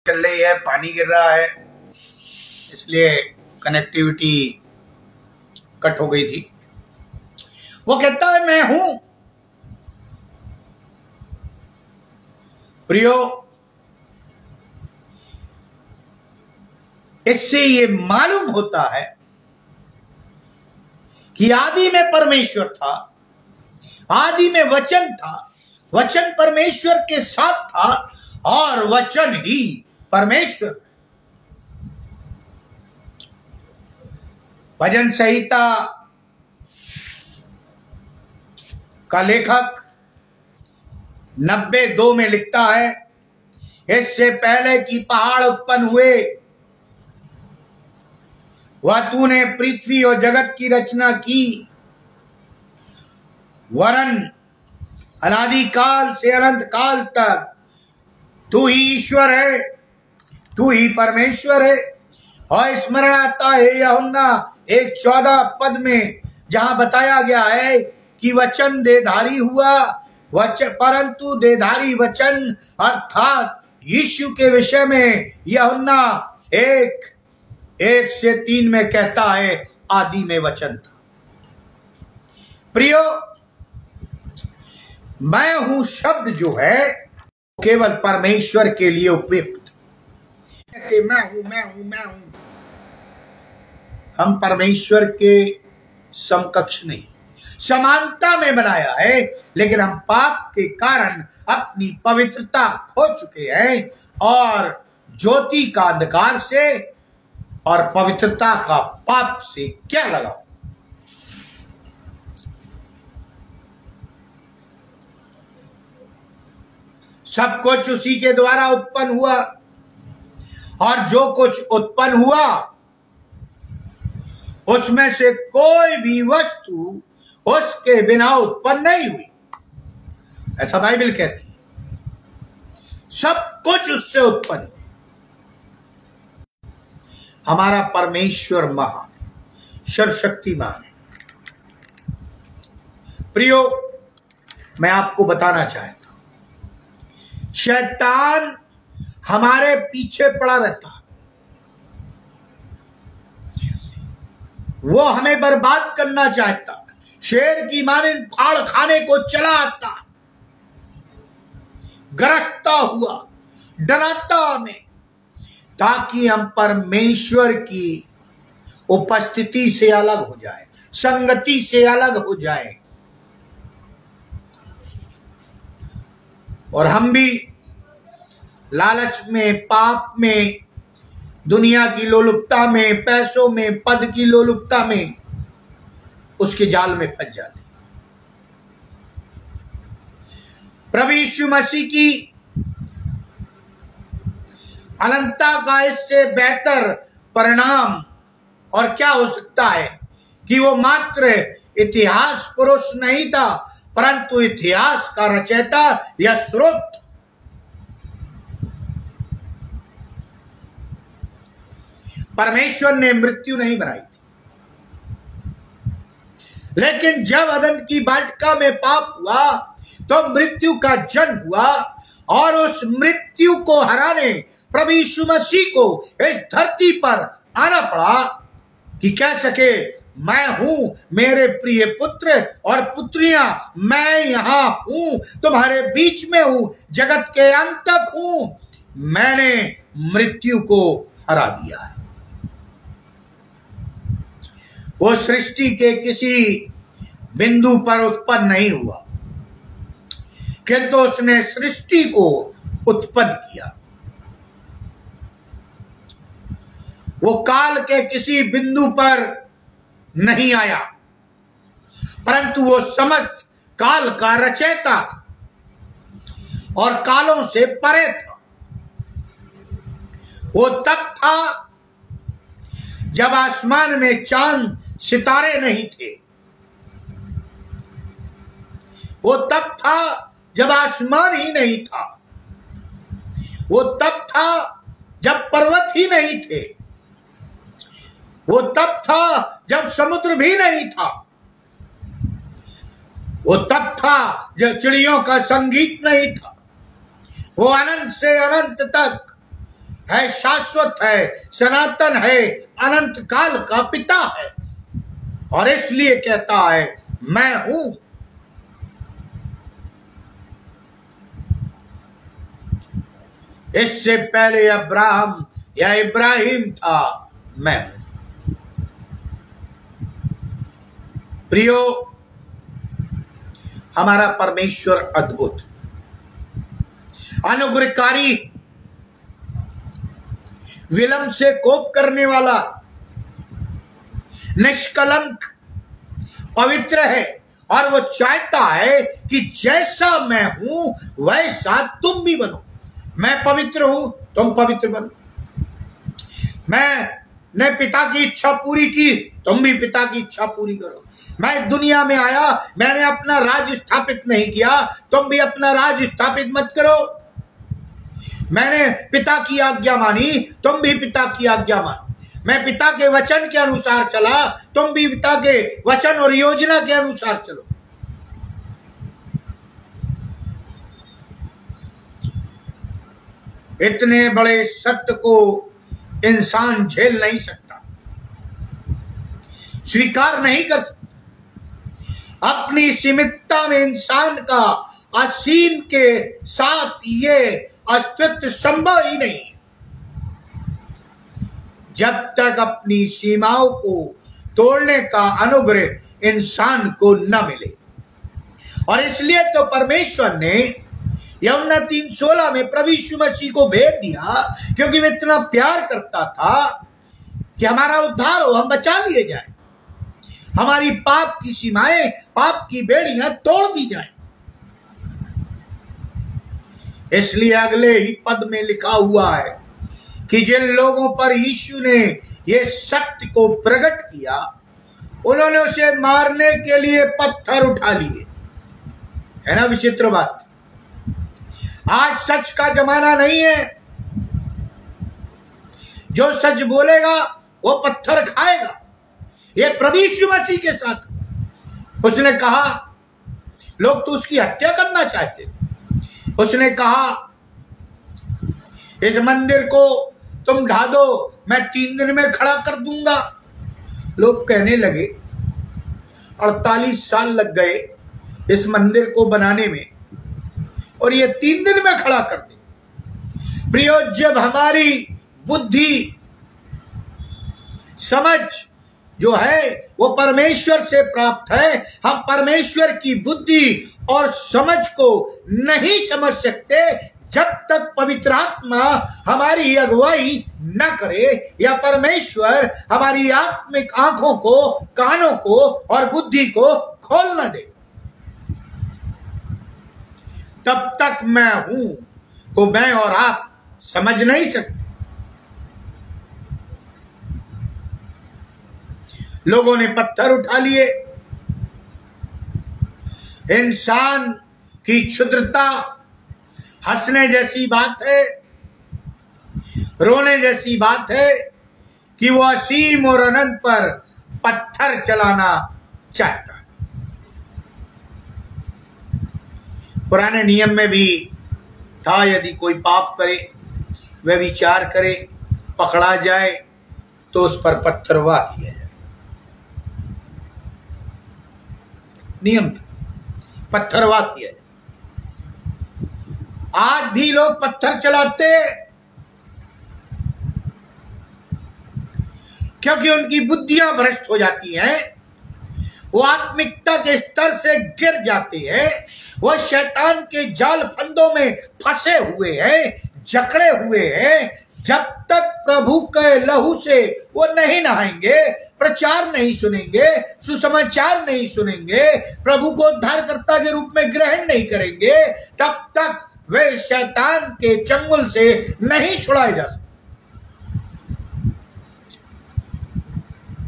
चल रही है, पानी गिर रहा है, इसलिए कनेक्टिविटी कट हो गई थी। वो कहता है मैं हूं। प्रियो, इससे ये मालूम होता है कि आदि में परमेश्वर था, आदि में वचन था, वचन परमेश्वर के साथ था और वचन ही परमेश्वर। भजन संहिता का लेखक 92 में लिखता है, इससे पहले कि पहाड़ उत्पन्न हुए वह तूने पृथ्वी और जगत की रचना की, वरन अनादि काल से अनंत काल तक तू ही ईश्वर है, तू ही परमेश्वर है। और स्मरण आता है यूहन्ना 1:14 पद में, जहां बताया गया है कि वचन देहधारी हुआ, परंतु देहधारी वचन अर्थात यीशु के विषय में यूहन्ना 1:1-3 में कहता है आदि में वचन था। प्रियो, मैं हूं शब्द जो है केवल परमेश्वर के लिए उपयुक्त। मैं हूं, मैं हूं, मैं हूं। हम परमेश्वर के समकक्ष नहीं, समानता में बनाया है, लेकिन हम पाप के कारण अपनी पवित्रता खो चुके हैं और ज्योति का अंधकार से और पवित्रता का पाप से क्या लगा। सब कुछ उसी के द्वारा उत्पन्न हुआ और जो कुछ उत्पन्न हुआ उसमें से कोई भी वस्तु उसके बिना उत्पन्न नहीं हुई, ऐसा बाइबल कहती है। सब कुछ उससे उत्पन्न। हमारा परमेश्वर महान, सर्वशक्तिमान है। प्रियो, मैं आपको बताना चाहता हूं, शैतान हमारे पीछे पड़ा रहता, वो हमें बर्बाद करना चाहता, शेर की मानिंद फाड़ खाने को चला आता, गरजता हुआ, डराता हमें, ताकि हम परमेश्वर की उपस्थिति से अलग हो जाए, संगति से अलग हो जाए और हम भी लालच में, पाप में, दुनिया की लोलुपता में, पैसों में, पद की लोलुपता में उसके जाल में फंस जाते। प्रभु यीशु मसीह की अनंतता का इससे बेहतर परिणाम और क्या हो सकता है कि वो मात्र इतिहास पुरुष नहीं था, परंतु इतिहास का रचयिता या स्रोत। परमेश्वर ने मृत्यु नहीं बनाई थी, लेकिन जब अदन की वाटिका में पाप हुआ तो मृत्यु का जन्म हुआ और उस मृत्यु को हराने प्रभु यीशु मसीह को इस धरती पर आना पड़ा कि कह सके, मैं हूं मेरे प्रिय पुत्र और पुत्रियां, मैं यहां हूं, तुम्हारे बीच में हूं, जगत के अंत तक हूं, मैंने मृत्यु को हरा दिया है। वो सृष्टि के किसी बिंदु पर उत्पन्न नहीं हुआ, किंतु उसने सृष्टि को उत्पन्न किया। वो काल के किसी बिंदु पर नहीं आया, परंतु वो समस्त काल का रचयिता और कालों से परे था। वो तब था जब आसमान में चांद सितारे नहीं थे, वो तब था जब आसमान ही नहीं था, वो तब था जब पर्वत ही नहीं थे, वो तब था जब समुद्र भी नहीं था, वो तब था जब चिड़ियों का संगीत नहीं था, वो अनंत से अनंत तक है, शाश्वत है, सनातन है, अनंत काल का पिता है, और इसलिए कहता है मैं हूं। इससे पहले अब्राहम या इब्राहिम था, मैं हूं। प्रियो, हमारा परमेश्वर अद्भुत, अनुग्रहकारी, विलंब से कोप करने वाला, निष्कलंक, पवित्र है, और वो चाहता है कि जैसा मैं हूं वैसा तुम भी बनो। मैं पवित्र हूं, तुम पवित्र बनो। मैंने पिता की इच्छा पूरी की, तुम भी पिता की इच्छा पूरी करो। मैं दुनिया में आया, मैंने अपना राज स्थापित नहीं किया, तुम भी अपना राज स्थापित मत करो। मैंने पिता की आज्ञा मानी, तुम भी पिता की आज्ञा मानो। मैं पिता के वचन के अनुसार चला, तुम भी पिता के वचन और योजना के अनुसार चलो। इतने बड़े सत्य को इंसान झेल नहीं सकता, स्वीकार नहीं कर सकता। अपनी सीमितता में इंसान का असीम के साथ ये अस्तित्व संभव ही नहीं, जब तक अपनी सीमाओं को तोड़ने का अनुग्रह इंसान को न मिले। और इसलिए तो परमेश्वर ने यूहन्ना 3:16 में प्रभु यीशु मसीह को भेज दिया, क्योंकि वो इतना प्यार करता था कि हमारा उद्धार हो, हम बचा लिए जाए, हमारी पाप की सीमाएं, पाप की बेड़ियां तोड़ दी जाए। इसलिए अगले ही पद में लिखा हुआ है कि जिन लोगों पर यीशु ने ये सत्य को प्रकट किया, उन्होंने उसे मारने के लिए पत्थर उठा लिए। है ना विचित्र बात। आज सच का जमाना नहीं है, जो सच बोलेगा वो पत्थर खाएगा। ये प्रभु यीशु मसीह के साथ उसने कहा, लोग तो उसकी हत्या करना चाहते, उसने कहा इस मंदिर को तुम ढा दो, मैं 3 दिन में खड़ा कर दूंगा। लोग कहने लगे 48 साल लग गए इस मंदिर को बनाने में, और ये 3 दिन में खड़ा कर दे। प्रियो, जब हमारी बुद्धि समझ जो है वो परमेश्वर से प्राप्त है, हम परमेश्वर की बुद्धि और समझ को नहीं समझ सकते जब तक पवित्र आत्मा हमारी अगुवाई न करे, या परमेश्वर हमारी आत्मिक आंखों को, कानों को और बुद्धि को खोल न दे। तब तक मैं हूं तो मैं और आप समझ नहीं सकते। लोगों ने पत्थर उठा लिए। इंसान की क्षुद्रता हंसने जैसी बात है, रोने जैसी बात है कि वो असीम और अनंत पर पत्थर चलाना चाहता है। पुराने नियम में भी था, यदि कोई पाप करे, वह विचार करे, पकड़ा जाए तो उस पर पत्थरवाह किया जाए। नियम था, पत्थरवाह किया जाए। आज भी लोग पत्थर चलाते क्योंकि उनकी बुद्धियां भ्रष्ट हो जाती हैं, वो आत्मिकता के स्तर से गिर जाते हैं, वो शैतान के जाल फंदों में फंसे हुए हैं, जकड़े हुए हैं। जब तक प्रभु के लहू से वो नहीं नहाएंगे, प्रचार नहीं सुनेंगे, सुसमाचार नहीं सुनेंगे, प्रभु को उद्धारकर्ता के रूप में ग्रहण नहीं करेंगे, तब तक वे शैतान के चंगुल से नहीं छुड़ाए जा सकते।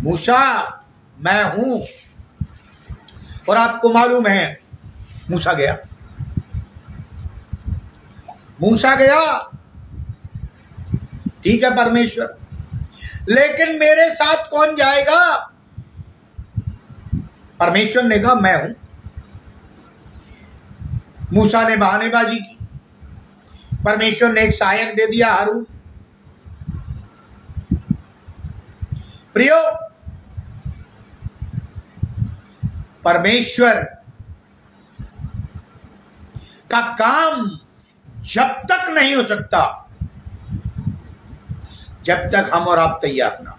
मूसा मैं हूं, और आपको मालूम है मूसा गया, मूसा गया, ठीक है परमेश्वर, लेकिन मेरे साथ कौन जाएगा? परमेश्वर ने कहा मैं हूं। मूसा ने बहानेबाजी की, परमेश्वर ने एक सहायक दे दिया हारून, प्रियो, परमेश्वर का काम जब तक नहीं हो सकता जब तक हम और आप तैयार ना।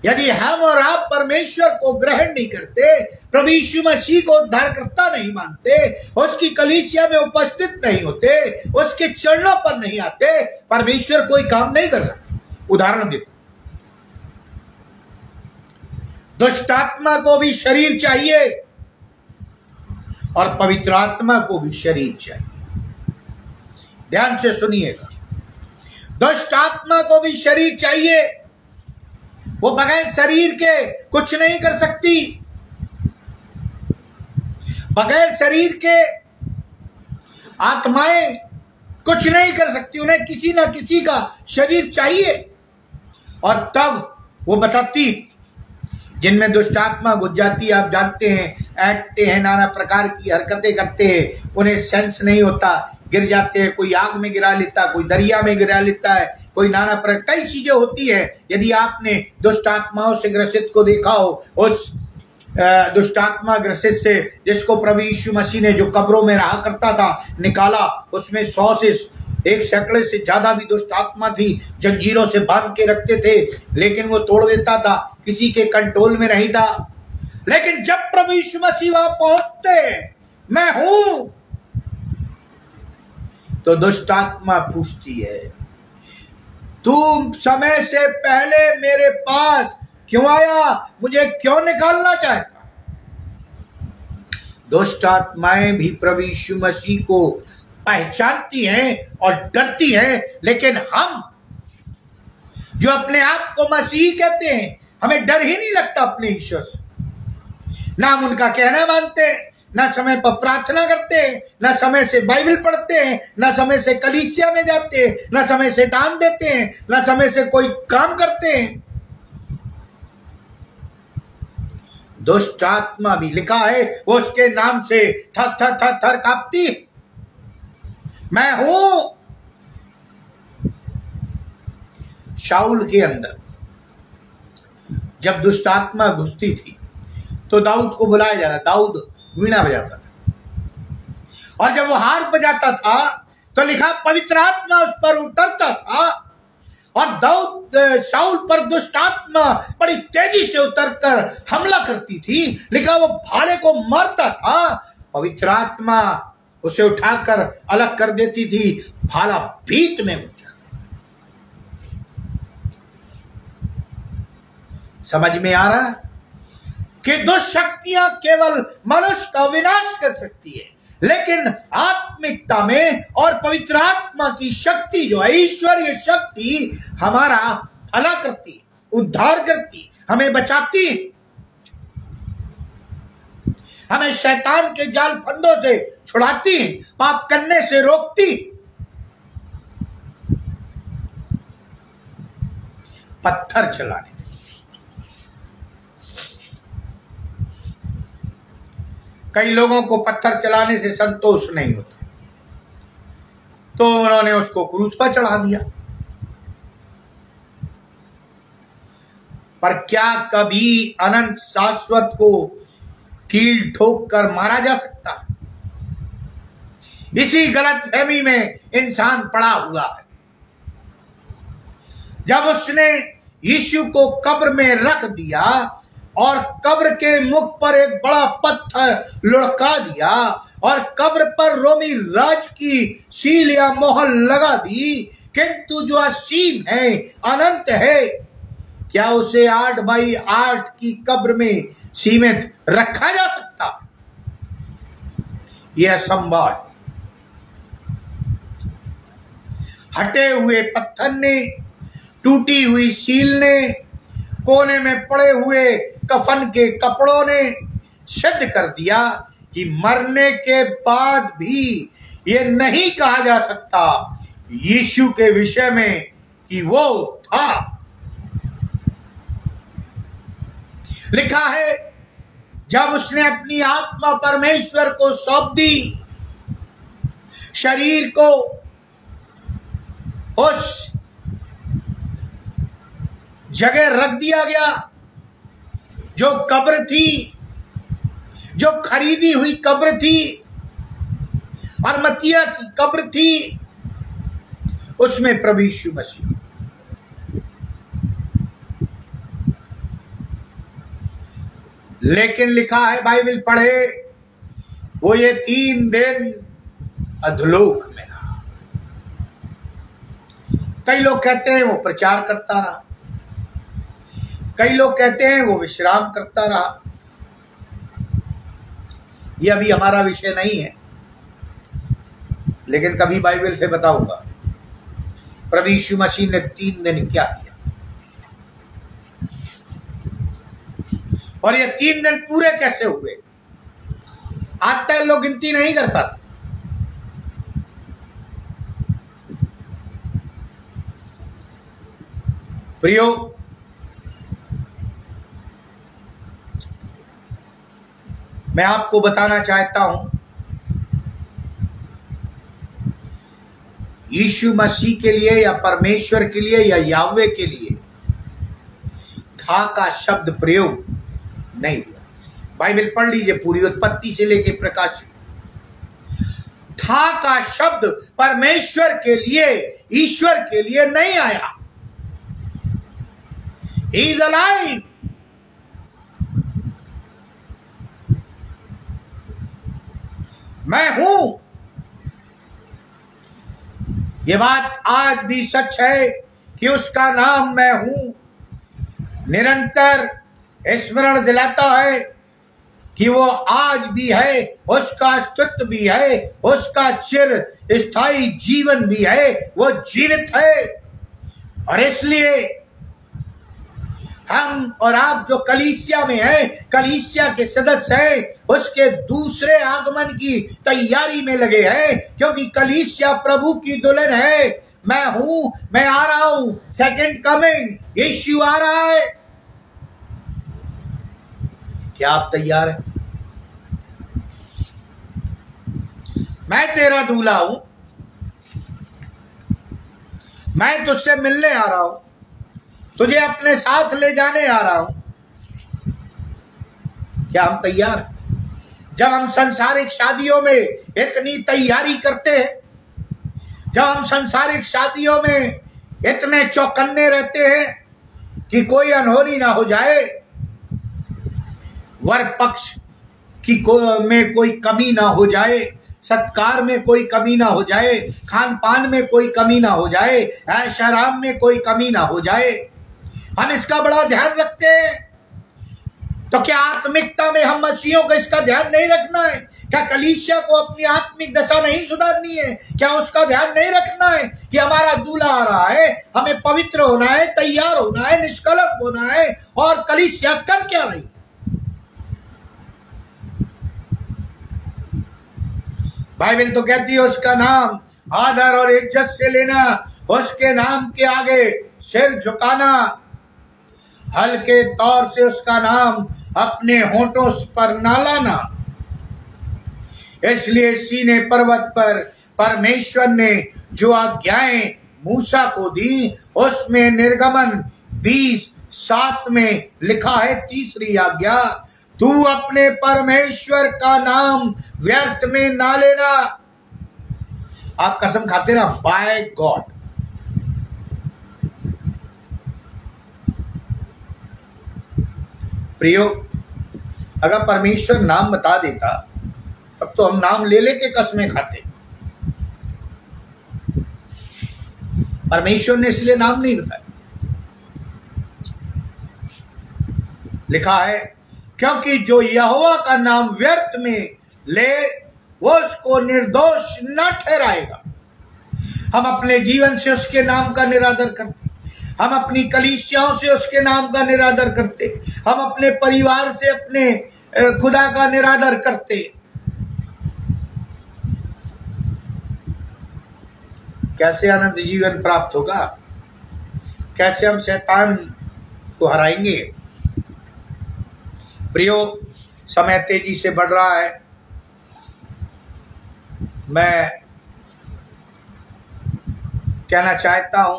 यदि हम और आप परमेश्वर को ग्रहण नहीं करते, प्रभु यीशु मसीह को उद्धारकर्ता नहीं मानते, उसकी कलीसिया में उपस्थित नहीं होते, उसके चरणों पर नहीं आते, परमेश्वर कोई काम नहीं कर सकता। उदाहरण देता, दुष्ट आत्मा को भी शरीर चाहिए और पवित्र आत्मा को भी शरीर चाहिए। ध्यान से सुनिएगा, दुष्ट आत्मा को भी शरीर चाहिए, वो बगैर शरीर के कुछ नहीं कर सकती। बगैर शरीर के आत्माएं कुछ नहीं कर सकती, उन्हें किसी ना किसी का शरीर चाहिए। और तब वो बताती, जिनमें दुष्ट आत्मा घुस जाती है, आप जानते हैं, ऐंठते हैं, नाना प्रकार की हरकतें करते हैं, उन्हें सेंस नहीं होता, गिर जाते हैं, कोई आग में गिरा लेता, कोई दरिया में गिरा लेता है, कोई नाना प्रकार कई चीजें होती है। यदि आपने दुष्ट आत्माओं से ग्रसित को देखा हो, उस दुष्ट आत्मा ग्रसित से जिसको प्रभु यीशु मसीह ने जो कब्रों में रहा करता था निकाला, उसमें 100 से 1 सैकड़े से ज्यादा भी दुष्ट आत्मा थी, जंजीरों से बांध के रखते थे, लेकिन वो तोड़ देता था, किसी के कंट्रोल में नहीं था। लेकिन जब प्रभु यीशु मसीह वहां पहुंचते, मैं हूं, तो दुष्ट आत्मा पूछती है, तू समय से पहले मेरे पास क्यों आया, मुझे क्यों निकालना चाहता? दुष्ट आत्माएं भी प्रभु यीशु मसीह को पहचानती हैं और डरती हैं, लेकिन हम जो अपने आप को मसीह कहते हैं, हमें डर ही नहीं लगता अपने ईश्वर से। ना हम उनका कहना मानते हैं, ना समय पर प्रार्थना करते हैं, ना समय से बाइबल पढ़ते हैं, ना समय से कलीसिया में जाते हैं, ना समय से दान देते हैं, ना समय से कोई काम करते हैं। दुष्ट आत्मा भी लिखा है, वो उसके नाम से थर थर थर थर कांपती। मैं हूं। शाऊल के अंदर जब दुष्ट आत्मा घुसती थी तो दाऊद को बुलाया जा रहा, दाऊद वीणा बजाता था, और जब वो हार बजाता था तो लिखा पवित्र आत्मा उस पर उतरता था, और दाऊद शाऊल पर दुष्ट आत्मा बड़ी तेजी से उतरकर हमला करती थी। लिखा वो भाले को मारता था, पवित्र आत्मा उसे उठाकर अलग कर देती थी, भाला भीत में उठ जाता। समझ में आ रहा है कि दुष्ट शक्तियां केवल मनुष्य का विनाश कर सकती है, लेकिन आत्मिकता में और पवित्र आत्मा की शक्ति जो है, ईश्वरीय शक्ति, हमारा भला करती, उद्धार करती, हमें बचाती, हमें शैतान के जाल फंदों से छुड़ाती, पाप करने से रोकती। पत्थर चलाने, कई लोगों को पत्थर चलाने से संतोष नहीं होता, तो उन्होंने उसको क्रूस पर चढ़ा दिया। पर क्या कभी अनंत शाश्वत को कील ठोक कर मारा जा सकता? इसी गलतफहमी में इंसान पड़ा हुआ है। जब उसने यीशु को कब्र में रख दिया और कब्र के मुख पर एक बड़ा पत्थर लुढ़का दिया और कब्र पर रोमी राज की सील या मोहर लगा दी, किंतु जो असीम है, अनंत है, क्या उसे 8x8 की कब्र में सीमित रखा जा सकता? यह असंभव है। हटे हुए पत्थर ने, टूटी हुई सील ने, कोने में पड़े हुए कफन के कपड़ों ने सिद्ध कर दिया कि मरने के बाद भी ये नहीं कहा जा सकता यीशु के विषय में कि वो था। लिखा है, जब उसने अपनी आत्मा परमेश्वर को सौंप दी, शरीर को उस जगह रख दिया गया। जो कब्र थी, जो खरीदी हुई कब्र थी, अरमतिया की कब्र थी, उसमें प्रभु यीशु मसीह। लेकिन लिखा है, बाइबल पढ़े, वो ये 3 दिन अधोलोक में रहा। कई लोग कहते हैं वो प्रचार करता रहा, कई लोग कहते हैं वो विश्राम करता रहा। ये अभी हमारा विषय नहीं है, लेकिन कभी बाइबल से बताऊंगा प्रभु यीशु मसीह ने 3 दिन क्या किया, और ये 3 दिन पूरे कैसे हुए। आज तक लोग गिनती नहीं कर पाते। प्रियो, मैं आपको बताना चाहता हूं, यीशु मसीह के लिए या परमेश्वर के लिए या याहवे के लिए था का शब्द प्रयोग नहीं हुआ। बाइबल पढ़ लीजिए पूरी, उत्पत्ति से लेके प्रकाश। था का शब्द परमेश्वर के लिए, ईश्वर के लिए नहीं आया। He is alive. मैं हूं। ये बात आज भी सच है कि उसका नाम मैं हूं निरंतर स्मरण दिलाता है कि वो आज भी है, उसका अस्तित्व भी है, उसका चिर स्थायी जीवन भी है, वो जीवित है। और इसलिए हम और आप जो कलीसिया में हैं, कलीसिया के सदस्य हैं, उसके दूसरे आगमन की तैयारी में लगे हैं, क्योंकि कलीसिया प्रभु की दुल्हन है। मैं हूं, मैं आ रहा हूं, सेकंड कमिंग, यीशु आ रहा है। क्या आप तैयार हैं? मैं तेरा दूल्हा हूं, मैं तुझसे मिलने आ रहा हूं, तुझे अपने साथ ले जाने आ रहा हूं। क्या हम तैयार हैं? जब हम संसारिक शादियों में इतनी तैयारी करते हैं, जब हम संसारिक शादियों में इतने चौकन्ने रहते हैं कि कोई अनहोनी ना हो जाए, वर पक्ष की में कोई कमी ना हो जाए, सत्कार में कोई कमी ना हो जाए, खान पान में कोई कमी ना हो जाए, ऐश आराम में कोई कमी ना हो जाए, हम इसका बड़ा ध्यान रखते हैं। तो क्या आत्मिकता में हम मसीहों को इसका ध्यान नहीं रखना है? क्या कलीसिया को अपनी आत्मिक दशा नहीं सुधारनी है? क्या उसका ध्यान नहीं रखना है कि हमारा दूल्हा आ रहा है, हमें पवित्र होना है, तैयार होना है, निष्कलंक होना है? और कलीसिया कर क्या रही? बाइबल तो कहती है उसका नाम आदर और इज्जत से लेना, उसके नाम के आगे सिर झुकाना, हल्के तौर से उसका नाम अपने होठों पर ना लाना। इसलिए सीने पर्वत पर परमेश्वर ने जो आज्ञाएं मूसा को दी, उसमें निर्गमन 20:7 में लिखा है, तीसरी आज्ञा, तू अपने परमेश्वर का नाम व्यर्थ में ना लेना। आप कसम खाते ना, बाय गॉड। प्रियो, अगर परमेश्वर नाम बता देता तब तो हम नाम ले लेके कसमें खाते। परमेश्वर ने इसलिए नाम नहीं बताया। लिखा है, क्योंकि जो यहोवा का नाम व्यर्थ में ले, वो उसको निर्दोष न ठहराएगा। हम अपने जीवन से उसके नाम का निरादर करते, हम अपनी कलीसियाओं से उसके नाम का निरादर करते, हम अपने परिवार से अपने खुदा का निरादर करते। कैसे अनंत जीवन प्राप्त होगा? कैसे हम शैतान को हराएंगे? प्रियो, समय तेजी से बढ़ रहा है। मैं कहना चाहता हूं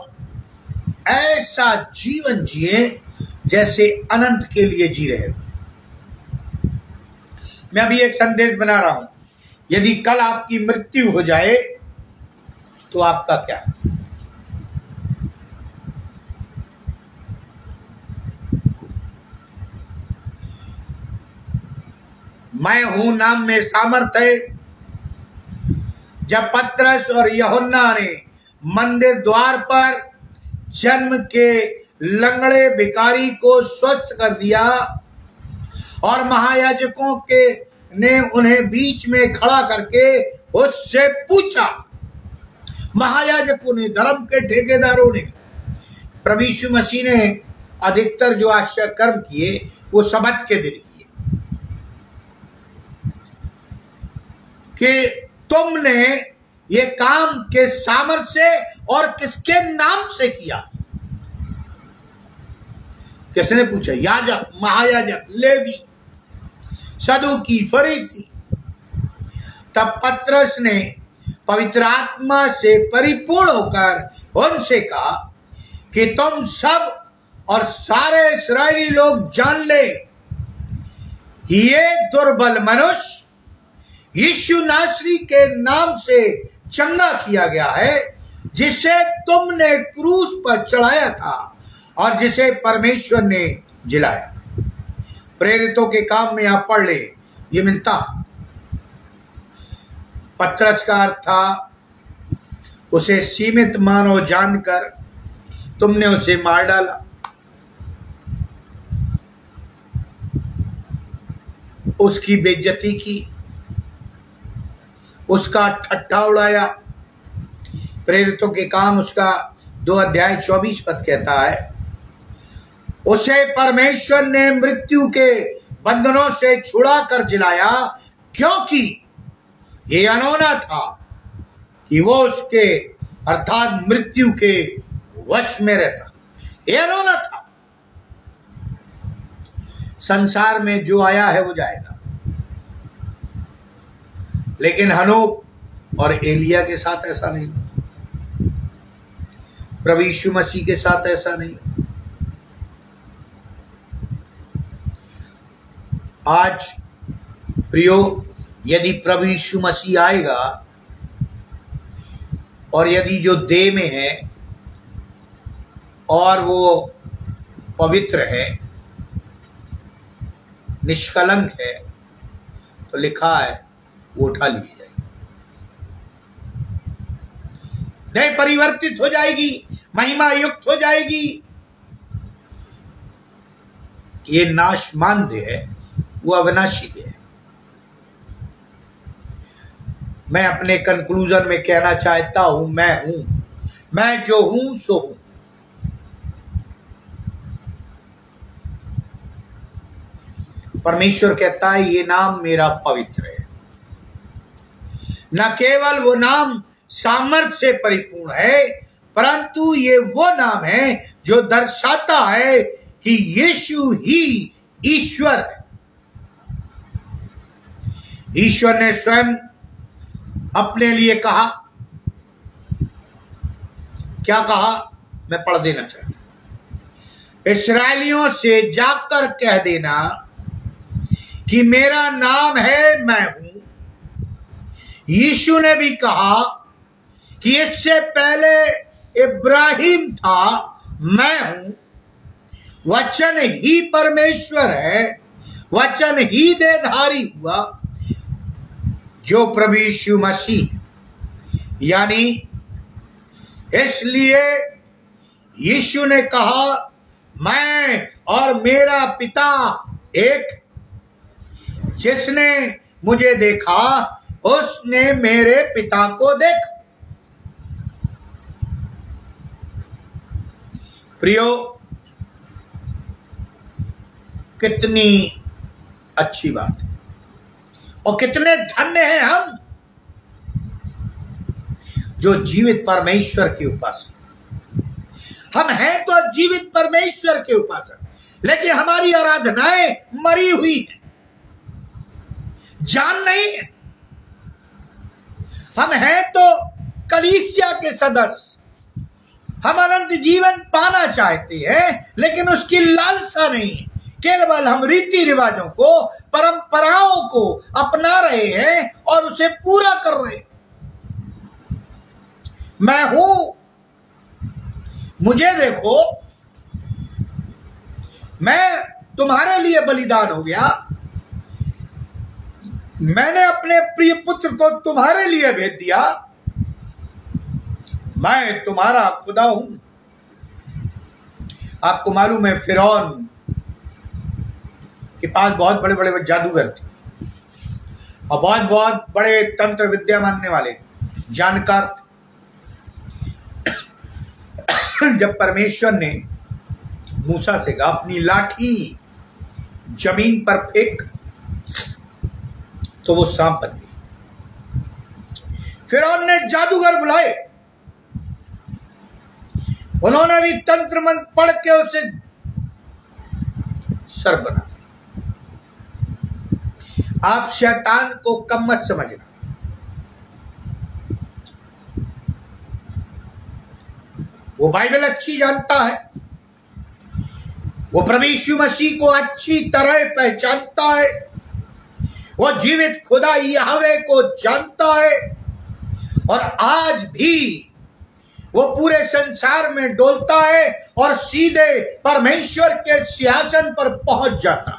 ऐसा जीवन जिए जैसे अनंत के लिए जी रहे हो। मैं अभी एक संदेश बना रहा हूं, यदि कल आपकी मृत्यु हो जाए तो आपका क्या? मैं हूं नाम में सामर्थ है। जब पतरस और यूहन्ना ने मंदिर द्वार पर जन्म के लंगड़े भिखारी को स्वस्थ कर दिया और महायाजकों के ने उन्हें बीच में खड़ा करके उससे पूछा, महायाजकों ने, धर्म के ठेकेदारों ने, प्रभु यीशु मसीह ने अधिकतर जो आश्चर्य कर्म किए वो सब्त के दिन किए, कि तुमने ये काम के सामर्थ्य से और किसके नाम से किया? किसने पूछा? याजक, महायाजक, लेवी, सदूकी, फरीसी। तब पतरस ने पवित्र आत्मा से परिपूर्ण होकर उनसे कहा कि तुम सब और सारे इस्राएली लोग जान ले कि ये दुर्बल मनुष्य यीशु नासरी के नाम से चंगा किया गया है, जिसे तुमने क्रूस पर चढ़ाया था और जिसे परमेश्वर ने जिलाया। प्रेरितों के काम में आप पढ़ ले, ये मिलता। पतरस का अर्थ था उसे सीमित मानो जानकर तुमने उसे मार डाला, उसकी बेइज्जती की, उसका ठट्ठा उड़ाया। प्रेरितों के काम उसका 2 अध्याय 24 पद कहता है, उसे परमेश्वर ने मृत्यु के बंधनों से छुड़ा कर जिलाया, क्योंकि ये अनोना था कि वो उसके अर्थात मृत्यु के वश में रहता। ये अनोना था। संसार में जो आया है वो जाएगा, लेकिन हनोक और एलिया के साथ ऐसा नहीं, प्रभु यीशु मसीह के साथ ऐसा नहीं। आज प्रियो, यदि प्रभु यीशु मसीह आएगा और यदि जो देह में है और वो पवित्र है, निष्कलंक है, तो लिखा है वो उठा लिए जाएगी, देह परिवर्तित हो जाएगी, महिमा युक्त हो जाएगी। ये नाशमान देह है, वो अविनाशी देह है। मैं अपने कंक्लूजन में कहना चाहता हूं, मैं जो हूं सो हूं। परमेश्वर कहता है ये नाम मेरा पवित्र है। न केवल वो नाम सामर्थ्य से परिपूर्ण है, परंतु ये वो नाम है जो दर्शाता है कि यीशु ही ईश्वर है। ईश्वर ने स्वयं अपने लिए कहा, क्या कहा? मैं पढ़ देना चाहता हूं, इस्राएलियों से जाकर कह देना कि मेरा नाम है मैं हूं। यीशु ने भी कहा कि इससे पहले इब्राहिम था, मैं हूं। वचन ही परमेश्वर है, वचन ही देहधारी हुआ, जो प्रभु यीशु मसीह। यानी इसलिए यीशु ने कहा मैं और मेरा पिता एक। जिसने मुझे देखा उसने मेरे पिता को देखा। प्रियो, कितनी अच्छी बात है और कितने धन्य हैं हम जो जीवित परमेश्वर के उपासक। हम हैं तो जीवित परमेश्वर के उपासक, लेकिन हमारी आराधनाएं मरी हुई हैं, जान नहीं है। हम हैं तो कलीसिया के सदस्य, हम अनंत जीवन पाना चाहते हैं, लेकिन उसकी लालसा नहीं, केवल हम रीति रिवाजों को, परंपराओं को अपना रहे हैं और उसे पूरा कर रहे हैं। मैं हूं, मुझे देखो, मैं तुम्हारे लिए बलिदान हो गया, मैंने अपने प्रिय पुत्र को तुम्हारे लिए भेज दिया, मैं तुम्हारा खुदा हूं। आपको मालूम है फिरौन के पास बहुत बड़े बड़े जादूगर थे और बहुत बहुत बड़े तंत्र विद्या मानने वाले जानकार थे। जब परमेश्वर ने मूसा से कहा अपनी लाठी जमीन पर फेंक, तो वो सांप बन गई। फिरौन ने जादूगर बुलाए, उन्होंने भी तंत्र मंत्र पढ़ के उसे सर बना दिया। आप शैतान को कम मत समझना, वो बाइबल अच्छी जानता है, वो प्रभु यीशु मसीह को अच्छी तरह पहचानता है, वो जीवित खुदा यहोवे को जानता है, और आज भी वो पूरे संसार में डोलता है और सीधे परमेश्वर के सिंहासन पर पहुंच जाता।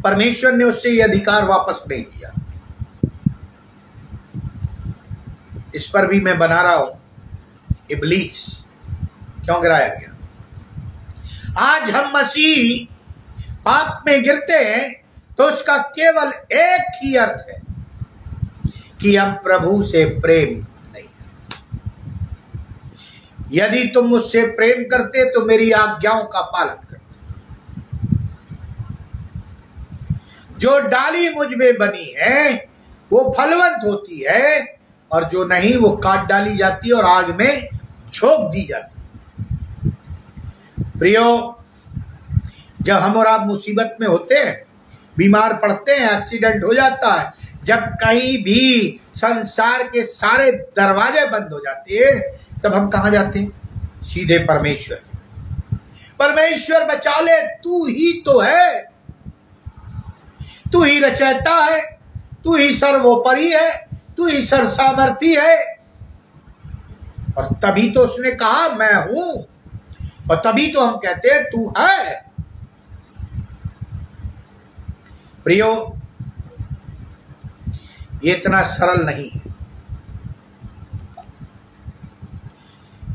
परमेश्वर ने उससे ये अधिकार वापस नहीं दिया। इस पर भी मैं बना रहा हूं, इब्लीस क्यों गिराया गया। आज हम मसीह पाप में गिरते हैं तो उसका केवल एक ही अर्थ है कि हम प्रभु से प्रेम नहीं। यदि तुम मुझसे प्रेम करते तो मेरी आज्ञाओं का पालन करते। जो डाली मुझ में बनी है वो फलवंत होती है, और जो नहीं वो काट डाली जाती है और आग में झोंक दी जाती। प्रियो, जब हम और आप मुसीबत में होते हैं, बीमार पड़ते हैं, एक्सीडेंट हो जाता है, जब कहीं भी संसार के सारे दरवाजे बंद हो जाते हैं, तब हम कहां जाते हैं? सीधे परमेश्वर। परमेश्वर बचा ले, तू ही तो है, तू ही रचयिता है, तू ही सर्वोपरि है, तू ही सर्वसामर्थी है। और तभी तो उसने कहा मैं हूं, और तभी तो हम कहते हैं तू है। प्रियो, ये इतना सरल नहीं है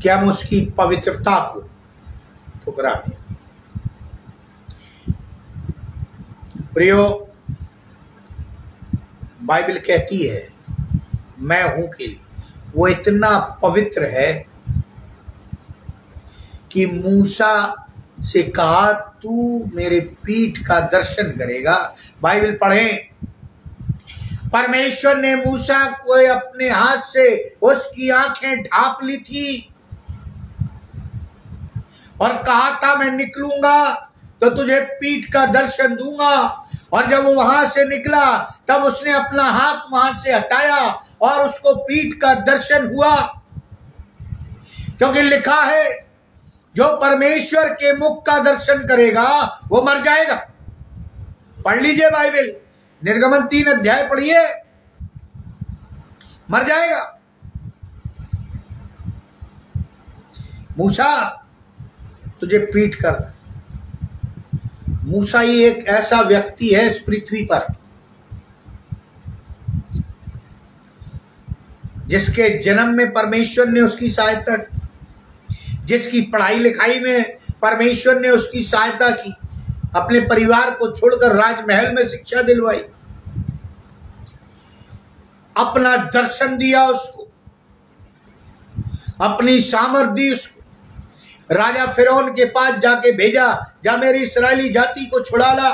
कि हम उसकी पवित्रता को ठुकरा दें। प्रियो, बाइबल कहती है मैं हूं के लिए वो इतना पवित्र है कि मूसा से कहा तू मेरे पीठ का दर्शन करेगा। बाइबल पढ़ें, परमेश्वर ने मूसा को अपने हाथ से उसकी आंखें ढांप ली थी और कहा था मैं निकलूंगा तो तुझे पीठ का दर्शन दूंगा। और जब वो वहां से निकला तब उसने अपना हाथ वहां से हटाया और उसको पीठ का दर्शन हुआ, क्योंकि लिखा है जो परमेश्वर के मुख का दर्शन करेगा वो मर जाएगा। पढ़ लीजिए बाइबल, निर्गमन 3 अध्याय पढ़िए, मर जाएगा। मूसा तुझे पीठ कर। मूसा ही एक ऐसा व्यक्ति है इस पृथ्वी पर जिसके जन्म में परमेश्वर ने उसकी सहायता की, जिसकी पढ़ाई लिखाई में परमेश्वर ने उसकी सहायता की, अपने परिवार को छोड़कर राजमहल में शिक्षा दिलवाई, अपना दर्शन दिया उसको, अपनी सामर्थ दी उसको, राजा फिरौन के पास जाके भेजा जा मेरी इस्राएली जाति को छुड़ा ला,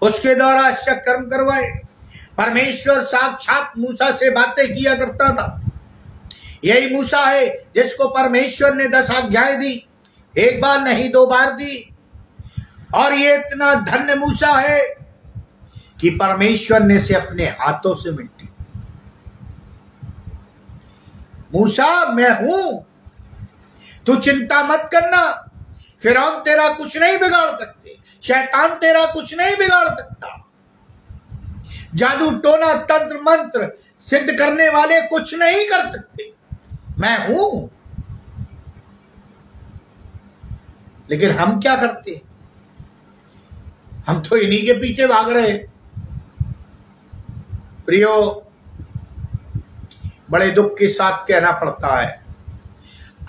उसके द्वारा अच्छा कर्म करवाए। परमेश्वर साक्षात मूसा से बातें किया करता था। यही मूसा है जिसको परमेश्वर ने 10 आज्ञाएं दी, एक बार नहीं 2 बार दी। और ये इतना धन्य मूसा है कि परमेश्वर ने से अपने हाथों से मिट्टी। मूसा मैं हूं, तू चिंता मत करना, फिरौन तेरा कुछ नहीं बिगाड़ सकते, शैतान तेरा कुछ नहीं बिगाड़ सकता, जादू टोना तंत्र मंत्र सिद्ध करने वाले कुछ नहीं कर सकते, मैं हूं। लेकिन हम क्या करते? हम तो इन्हीं के पीछे भाग रहे। प्रियो, बड़े दुख के साथ कहना पड़ता है,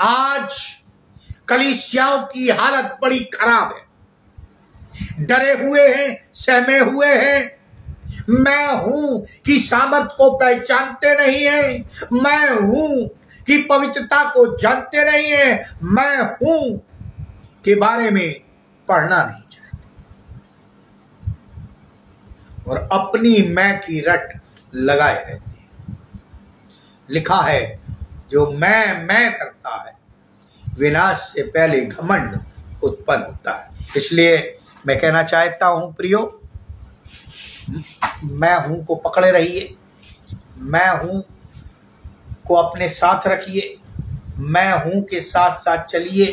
आज कलीसियाओं की हालत बड़ी खराब है। डरे हुए हैं, सहमे हुए हैं, मैं हूं कि सामर्थ को पहचानते नहीं है, मैं हूं कि पवित्रता को जानते नहीं है, मैं हूं के बारे में पढ़ना नहीं चाहते और अपनी मैं की रट लगाए रहते हैं। लिखा है, जो मैं करता है विनाश से पहले घमंड उत्पन्न होता है। इसलिए मैं कहना चाहता हूं प्रियो, मैं हूं को पकड़े रहिए, मैं हूं को अपने साथ रखिए, मैं हूं के साथ साथ चलिए,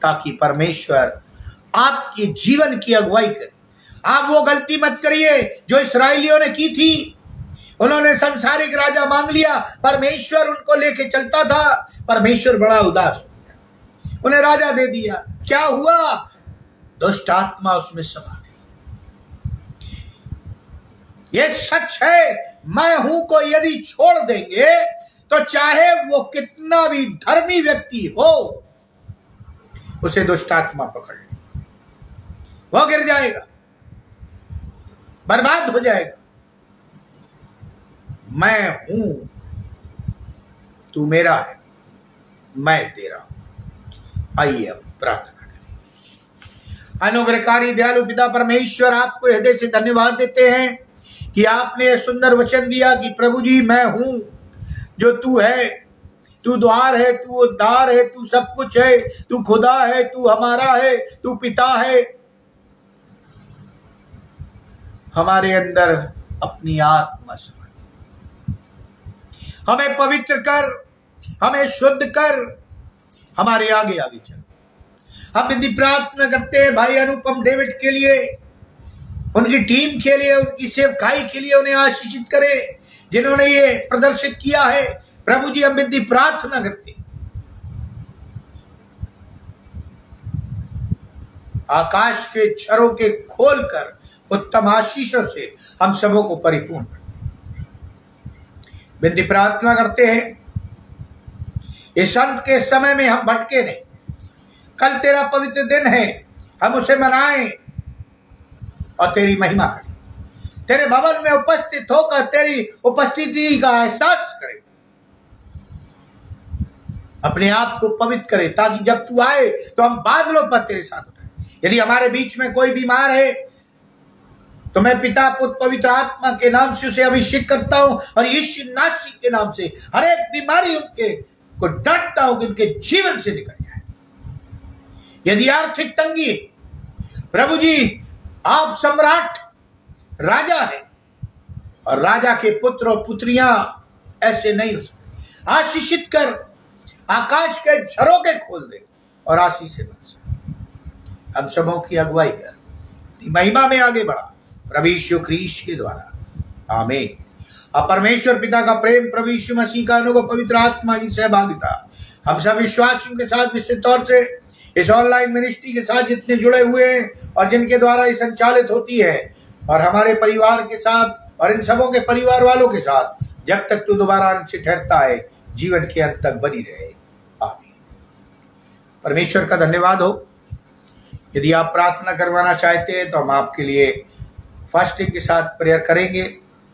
ताकि परमेश्वर आपके जीवन की अगुवाई करे। आप वो गलती मत करिए जो इस्राएलियों ने की थी। उन्होंने सांसारिक राजा मांग लिया, परमेश्वर उनको लेके चलता था, परमेश्वर बड़ा उदास हो गया, उन्हें राजा दे दिया। क्या हुआ? दुष्ट आत्मा उसमें समा गई। ये सच है, मैं हूं को यदि छोड़ देंगे तो चाहे वो कितना भी धर्मी व्यक्ति हो, उसे दुष्ट आत्मा पकड़ ले, वो गिर जाएगा, बर्बाद हो जाएगा। मैं हूं, तू मेरा है, मैं तेरा हूं। आइए अब प्रार्थना करें। अनुग्रहकारी दयालु पिता परमेश्वर, आपको हृदय से धन्यवाद देते हैं कि आपने सुंदर वचन दिया कि प्रभु जी मैं हूं जो तू है, तू द्वार है, तू उद्धार है, तू सब कुछ है, तू खुदा है, तू हमारा है, तू पिता है। हमारे अंदर अपनी आत्मा समझ, हमें पवित्र कर, हमें शुद्ध कर, हमारे आगे आगे चल। हम यदि प्रार्थना करते हैं भाई अनुपम डेविड के लिए, उनकी टीम के लिए, उनकी सेवकाई के लिए, उन्हें आशीषित करे जिन्होंने ये प्रदर्शित किया है। प्रभु जी, हम विधि प्रार्थना करते हैं, आकाश के छरों के खोलकर उत्तम आशीषों से हम सबों को परिपूर्ण करते हैं। विधि प्रार्थना करते हैं, इस अंत के समय में हम भटके नहीं। कल तेरा पवित्र दिन है, हम उसे मनाएं और तेरी महिमा करें, तेरे भवन में उपस्थित होकर तेरी उपस्थिति का एहसास करें, अपने आप को पवित्र करें, ताकि जब तू आए तो हम बादलों पर तेरे साथ उठे। यदि हमारे बीच में कोई बीमार है तो मैं पिता पुत्र पवित्र आत्मा के नाम से उसे अभिषेक करता हूं और यीशु नासी के नाम से हर एक बीमारी उनके को डरता हूं कि उनके जीवन से निकल जाए। यदि आर्थिक तंगी, प्रभु जी आप सम्राट राजा है और राजा के पुत्र और पुत्रियां ऐसे नहीं हो सकते। आशीषित कर, आकाश के झरोखे खोल दे और आशीष से बरसा। हम सबों की अगुवाई कर, महिमा में आगे बढ़ा, प्रभु यीशु ख्रीस्त के द्वारा, आमीन। अब परमेश्वर पिता का प्रेम, प्रभु यीशु मसीह का अनुग्रह, पवित्र आत्मा की सहभागिता हम सब विश्वासियों के साथ, विशेष तौर से इस ऑनलाइन मिनिस्ट्री के साथ जितने जुड़े हुए हैं और जिनके द्वारा ये संचालित होती है, और हमारे परिवार के साथ और इन सबों के परिवार वालों के साथ, जब तक तू दोबारा आने से ठहरता है, जीवन के अंत तक बनी रहे, आमीन। परमेश्वर का धन्यवाद हो। यदि आप प्रार्थना करवाना चाहते हैं तो हम आपके लिए फास्टिंग के साथ प्रेयर करेंगे।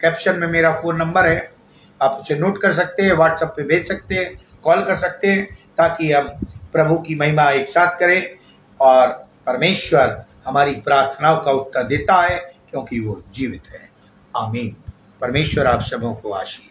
कैप्शन में मेरा फोन नंबर है, आप उसे नोट कर सकते हैं, व्हाट्सएप पे भेज सकते हैं, कॉल कर सकते हैं, ताकि हम प्रभु की महिमा एक साथ करें। और परमेश्वर हमारी प्रार्थनाओं का उत्तर देता है, क्योंकि वो जीवित है, आमीन। परमेश्वर आप सबों को आशीष